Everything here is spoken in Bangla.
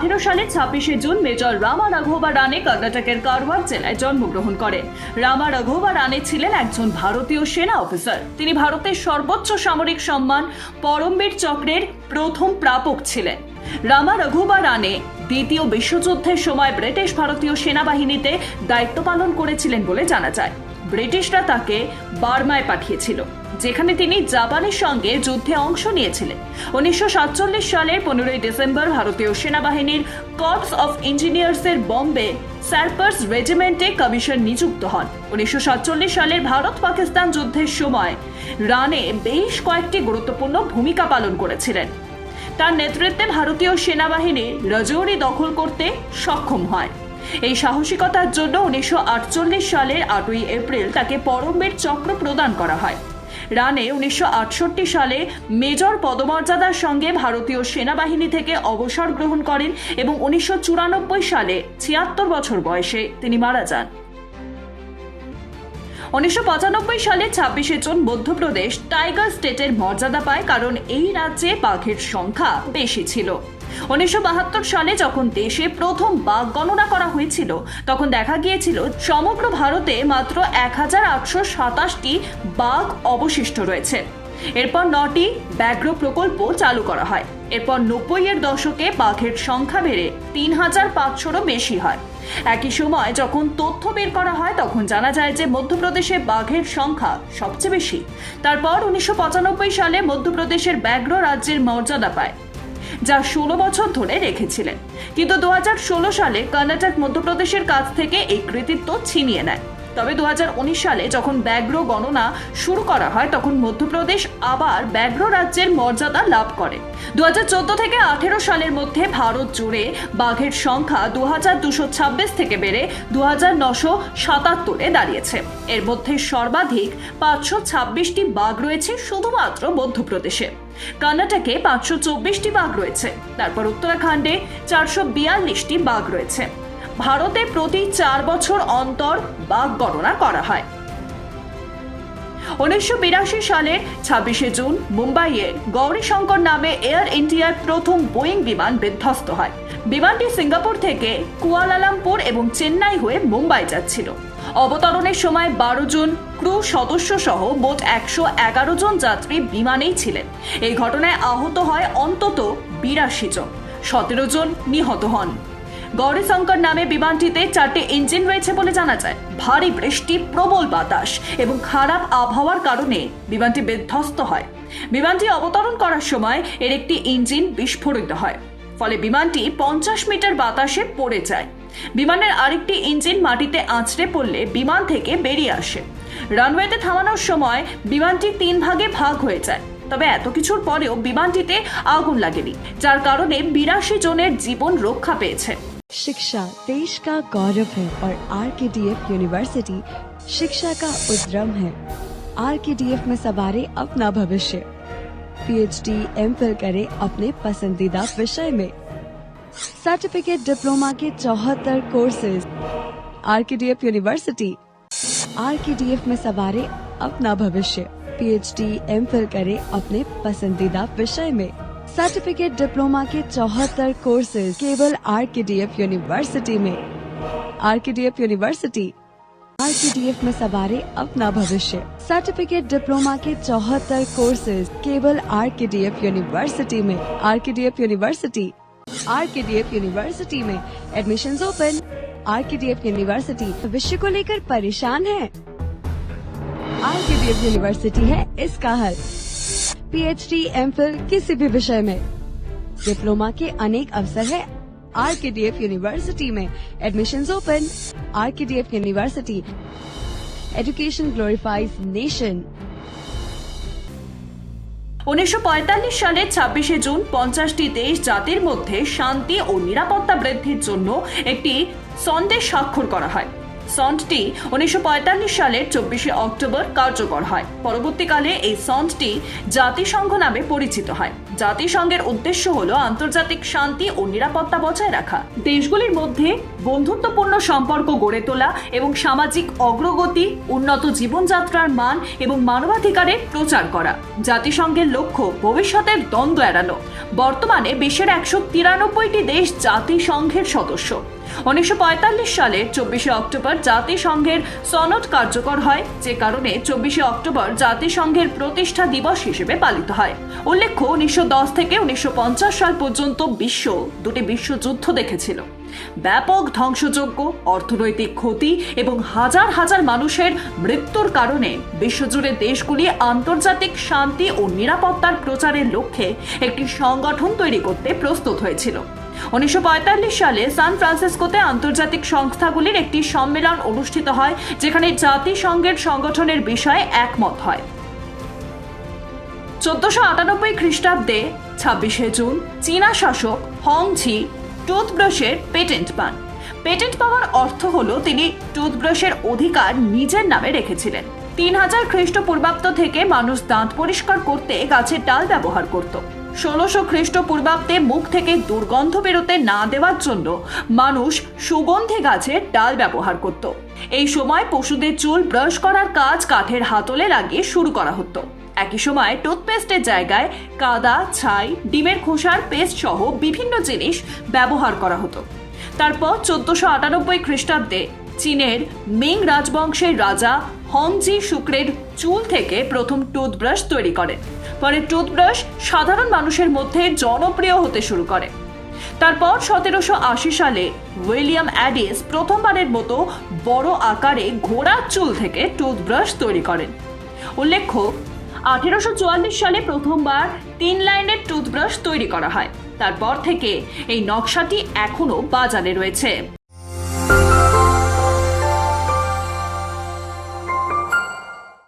সালে 26শে জুন মেজর রামা রাঘবা রানে কর্ণাটকের কারওয়ার জেলায় জন্মগ্রহণ করেন। রামা রাঘবা রানে ছিলেন একজন ভারতীয় সেনা অফিসার। তিনি ভারতের সর্বোচ্চ সামরিক সম্মান পরমবীর চক্রের প্রথম প্রাপক ছিলেন। রামা রাঘবা রানে দ্বিতীয় বিশ্বযুদ্ধের সময় ব্রিটিশ ভারতীয় সেনাবাহিনীতে দায়িত্ব পালন করেছিলেন বলে জানা যায়। ব্রিটিশরা তাকে বার্মায় পাঠিয়েছিল, যেখানে তিনি জাপানের সঙ্গে যুদ্ধে অংশ নিয়েছিলেন। 1947 সালের 15 ডিসেম্বর ভারতীয় সেনাবাহিনীর কর্পস অফ ইঞ্জিনিয়ার্সের বম্বে সার্পার্স রেজিমেন্টে কমিশন নিযুক্ত হন। 1947 সালের ভারত পাকিস্তান যুদ্ধের সময় রানে বেশ কয়েকটি গুরুত্বপূর্ণ ভূমিকা পালন করেছিলেন। তার নেতৃত্বে ভারতীয় সেনাবাহিনী রাজৌরি দখল করতে সক্ষম হয়। এই সাহসিকতার জন্য 1948 সালের 8ই এপ্রিল তাকে পরমবীর চক্র প্রদান করা হয়। রানে 1968 সালে মেজর পদমর্যাদার সঙ্গে ভারতীয় সেনাবাহিনী থেকে অবসর গ্রহণ করেন এবং 1994 সালে 76 বছর বয়সে তিনি মারা যান। 1995 সালে 26শে জুন মধ্যপ্রদেশ টাইগার স্টেটের মর্যাদা পায়, কারণ এই রাজ্যে বাঘের সংখ্যা বেশি ছিল। 1972 সালে যখন দেশে প্রথম বাঘ গণনা করা হয়েছিল, তখন দেখা গিয়েছিল সমগ্র ভারতে মাত্র 1827টি বাঘ অবশিষ্ট রয়েছে। এরপর 9টি ব্যাঘ্র প্রকল্প চালু করা হয়। এরপর 90-এর দশকে বাঘের সংখ্যা বেড়ে 3500-রও বেশি হয়। একই সময় যখন তথ্য বের করা হয়, তখন জানা যায় যে মধ্যপ্রদেশে বাঘের সংখ্যা সবচেয়ে বেশি। তারপর 1995 সালে মধ্যপ্রদেশের ব্যাঘ্র রাজ্যের মর্যাদা পায়, যা 16 বছর ধরে রেখেছিলেন। কিন্তু 2016 সালে কর্ণাটক মধ্যপ্রদেশের কাছ থেকে এই কৃতিত্ব ছিনিয়ে নেয়। তবে 2019 সালে যখন ব্যাঘ্র গণনা শুরু করা হয়, তখন মধ্যপ্রদেশ আবার ব্যাঘ্র রাজ্যের মর্যাদা লাভ করে। 2014 থেকে 18 সালের মধ্যে ভারত জুড়ে বাঘের সংখ্যা 2226 থেকে বেড়ে 2977-এ দাঁড়িয়েছে। এর মধ্যে সর্বাধিক 526টি বাঘ রয়েছে শুধুমাত্র মধ্যপ্রদেশে। কর্ণাটকে 524টি বাঘ রয়েছে। তারপর উত্তরাখণ্ডে 442টি বাঘ রয়েছে। ভারতে প্রতি 4 বছর অন্তর বাঘ গণনা করা হয়। 1982 সালের 26শে জুন মুম্বাইয়ে গৌরীশঙ্কর নামে এয়ার ইন্ডিয়ার প্রথম বোয়িং বিমান বিধ্বস্ত হয়। বিমানটি সিঙ্গাপুর থেকে কুয়ালালামপুর এবং চেন্নাই হয়ে মুম্বাই যাচ্ছিল। অবতরণের সময় 12 জন ক্রু সদস্য সহ মোট 111 জন যাত্রী বিমানেই ছিলেন। এই ঘটনায় আহত হয় অন্তত 82 জন, 17 জন নিহত হন। গৌরীশঙ্কর নামে বিমানটিতে 4টি ইঞ্জিন রয়েছে বলে জানা যায়। ভারী বৃষ্টি, প্রবল বাতাস এবং খারাপ আবহাওয়ার কারণে বিমানটি বিধ্বস্ত হয়। বিমানটি অবতরণ করার সময় এর একটি ইঞ্জিন বিস্ফোরিত হয়, ফলে বিমানটি 50 মিটার বাতাসে পড়ে যায়। বিমানের আরেকটি ইঞ্জিন মাটিতে আঁচড়ে পড়লে বিমান থেকে বেরিয়ে আসে। রানওয়েতে থামানোর সময় বিমানটি 3 ভাগে ভাগ হয়ে যায়। তবে এত কিছুর পরেও বিমানটিতে আগুন লাগেনি, যার কারণে 82 জনের জীবন রক্ষা পেয়েছে। शिक्षा देश का गौरव है और आरकेडीएफ यूनिवर्सिटी शिक्षा का उद्यम है। आरकेडीएफ में सवारे अपना भविष्य। पीएचडी, एमफिल करे अपने पसंदीदा विषय में। सर्टिफिकेट, डिप्लोमा के 74 कोर्सेज। RKDF university. आरकेडीएफ में सवारे अपना भविष्य। पीएचडी, एमफिल करे अपने पसंदीदा विषय में। सर्टिफिकेट, डिप्लोमा के 74 कोर्सेज केवल आरकेडीएफ यूनिवर्सिटी में। RKDF university. आरकेडीएफ में सवारे अपना भविष्य। सर्टिफिकेट, डिप्लोमा के 74 कोर्सेज केवल आरकेडीएफ यूनिवर्सिटी में। RKDF university. आरकेडीएफ यूनिवर्सिटी में एडमिशंस ओपन। आरकेडीएफ यूनिवर्सिटी भविष्य को लेकर परेशान है? आरकेडीएफ यूनिवर्सिटी है इसका हल। पीएचडी, एमफिल किसी भी विषय में। डिप्लोमा के अनेक अवसर है आरकेडीएफ यूनिवर्सिटी में। Admissions open. RKDF university. Education glorifies nation. 1945 সালে 26শে জুন 50টি দেশ জাতির মধ্যে শান্তি ও নিরাপত্তা বৃদ্ধির জন্য একটি সনদে স্বাক্ষর করা হয়। সনদটি 1945 সালের 24শে অক্টোবর কার্যকর হয়। পরবর্তীকালে এই সনদটি জাতিসংঘ নামে পরিচিত হয়। জাতিসংঘের উদ্দেশ্য হলো আন্তর্জাতিক শান্তি ও নিরাপত্তা বজায় রাখা, দেশগুলির মধ্যে বন্ধুত্বপূর্ণ সম্পর্ক গড়ে তোলা এবং সামাজিক অগ্রগতি, উন্নত জীবনযাত্রার মান এবং মানবাধিকারের প্রচার করা। জাতিসংঘের লক্ষ্য ভবিষ্যতের দ্বন্দ্ব এড়ানো। বর্তমানে বিশ্বের 193টি দেশ জাতিসংঘের সদস্য। 1945 সালের 24শে অক্টোবর জাতিসংঘের সনদ কার্যকর হয়, যে কারণে 24শে অক্টোবর জাতিসংঘের প্রতিষ্ঠা দিবস হিসেবে পালিত হয়। উল্লেখ্য, 1910 থেকে 1950 সাল পর্যন্ত বিশ্ব দুটি বিশ্বযুদ্ধ দেখেছিল। ব্যাপক ধ্বংসযজ্ঞ, অর্থনৈতিক ক্ষতি এবং হাজার হাজার মানুষের মৃত্যুর কারণে বিশ্বজুড়ে দেশগুলি আন্তর্জাতিক শান্তি ও নিরাপত্তার প্রচারের লক্ষ্যে একটি সংগঠন তৈরি করতে প্রস্তুত হয়েছিল। 1945 সালে সান ফ্রান্সিসকোতে আন্তর্জাতিক সংস্থাগুলির একটি সম্মেলন অনুষ্ঠিত হয়, যেখানে জাতিসংঘের সংগঠনের বিষয়ে একমত হয়। 1498 খ্রিস্টাব্দে 26শে জুন চীনা শাসক হং ঝি টুথব্রাশের পেটেন্ট পান। পেটেন্ট পাওয়ার অর্থ হলো তিনি টুথব্রাশের অধিকার নিজের নামে রেখেছিলেন। 3000 খ্রিস্টপূর্বাব্দ থেকে মানুষ দাঁত পরিষ্কার করতে গাছের ডাল ব্যবহার করত। 1600 খ্রিস্টপূর্বাব্দে মুখ থেকে দুর্গন্ধ বেরোতে না দেওয়ার জন্য মানুষ সুগন্ধি গাছের ডাল ব্যবহার করত। এই সময় পশুদের চুল ব্রাশ করার কাজ কাঠের হাতলে লাগিয়ে শুরু করা হতো। একই সময় টুথপেস্টের জায়গায় কাদা, ছাই, ডিমের খোসার পেস্ট সহ বিভিন্ন জিনিস ব্যবহার করা হতো। তারপর 1498 খ্রিস্টাব্দে চীনের মিং রাজবংশের রাজা হংজি শুক্রের চুল থেকে প্রথম টুথব্রাশ তৈরি করেন। পরে টুথব্রাশ সাধারণ মানুষের মধ্যে জনপ্রিয় হতে শুরু করে। তারপর 1780 সালে উইলিয়াম অ্যাডিস প্রথমবারের মতো বড় আকারে ঘোড়ার চুল থেকে টুথব্রাশ তৈরি করেন। উল্লেখ্য, 1844 সালে প্রথমবার 3 লাইনের টুথব্রাশ তৈরি করা হয়। তারপর থেকে এই নকশাটি এখনো বাজারে রয়েছে।